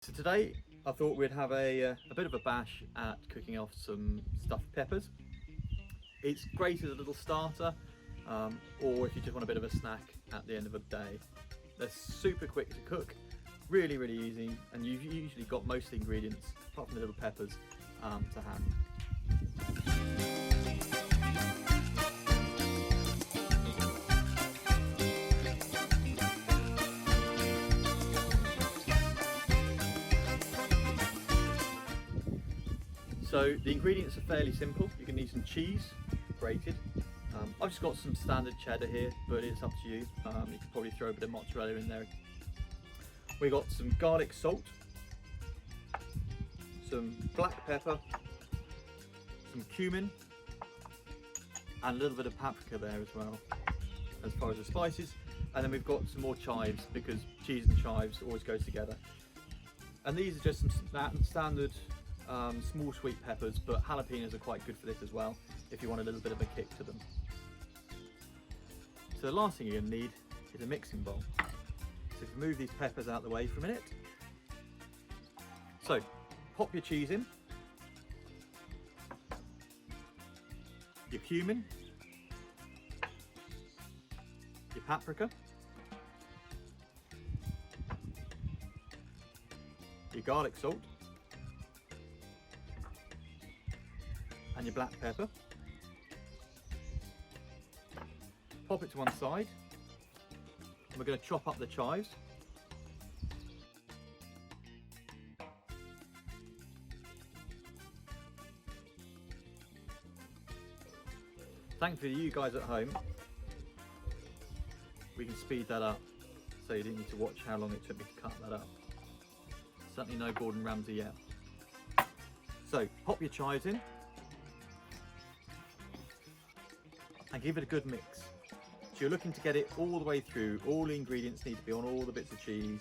So today I thought we'd have a bit of a bash at cooking off some stuffed peppers. It's great as a little starter, or if you just want a bit of a snack at the end of the day. They're super quick to cook, really easy, and you've usually got most of the ingredients, apart from the little peppers, to hand. So the ingredients are fairly simple. You can need some cheese, grated. I've just got some standard cheddar here, but it's up to you. You could probably throw a bit of mozzarella in there. We got some garlic salt, some black pepper, some cumin, and a little bit of paprika there as well, as far as the spices. And then we've got some more chives, because cheese and chives always go together. And these are just some standard small sweet peppers, but jalapeños are quite good for this as well, if you want a little bit of a kick to them. So the last thing you're going to need is a mixing bowl. So if you move these peppers out of the way for a minute. So pop your cheese in, your cumin, your paprika, your garlic salt, and your black pepper. Pop it to one side, and we're going to chop up the chives. Thankfully, you guys at home, we can speed that up, so you didn't need to watch how long it took me to cut that up. Certainly no Gordon Ramsay yet. So pop your chives in and give it a good mix. So you're looking to get it all the way through. All the ingredients need to be on all the bits of cheese,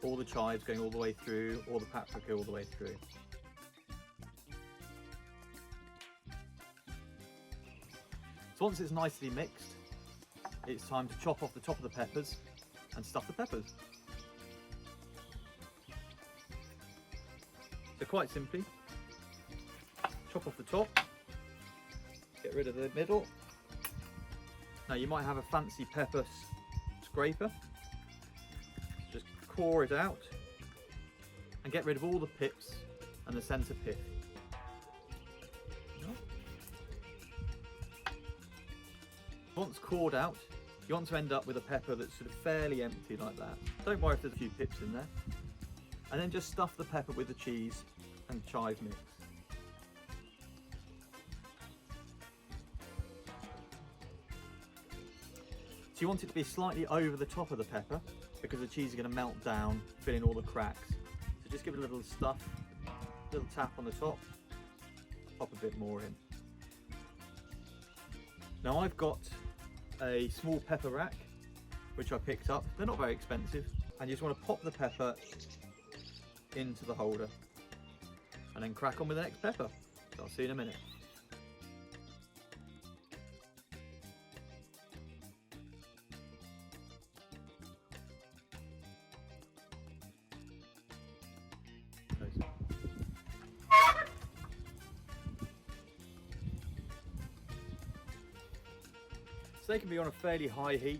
all the chives going all the way through, all the paprika all the way through. So once it's nicely mixed, it's time to chop off the top of the peppers and stuff the peppers. So quite simply, chop off the top, get rid of the middle. Now you might have a fancy pepper scraper, just core it out and get rid of all the pips and the centre pith. Once cored out, you want to end up with a pepper that's sort of fairly empty like that. Don't worry if there's a few pips in there. And then just stuff the pepper with the cheese and chive mix. So you want it to be slightly over the top of the pepper, because the cheese is going to melt down, fill in all the cracks. So just give it a little stuff, a little tap on the top, pop a bit more in. Now I've got a small pepper rack, which I picked up. They're not very expensive. And you just want to pop the pepper into the holder and then crack on with the next pepper. So I'll see you in a minute. So they can be on a fairly high heat.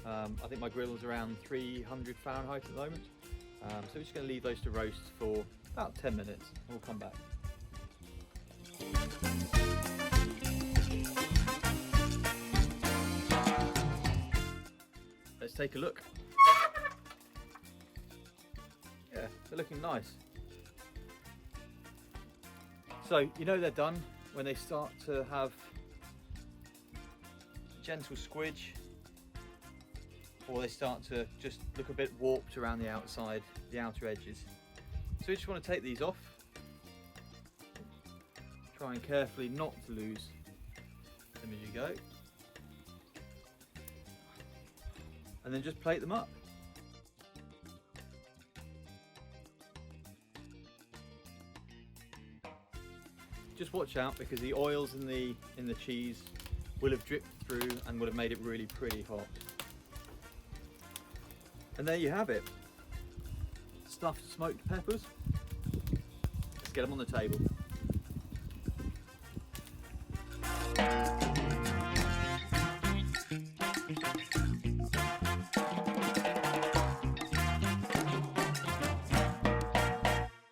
I think my grill is around 300 Fahrenheit at the moment. So we're just going to leave those to roast for about 10 minutes and we'll come back. Let's take a look. Yeah, they're looking nice. So you know they're done when they start to have gentle squidge, or they start to just look a bit warped around the outside, the outer edges. So we just want to take these off. Try and carefully not to lose them as you go. And then just plate them up. Just watch out, because the oils in the cheese will have dripped through and will have made it really pretty hot. And there you have it. stuffed smoked peppers. Let's get them on the table.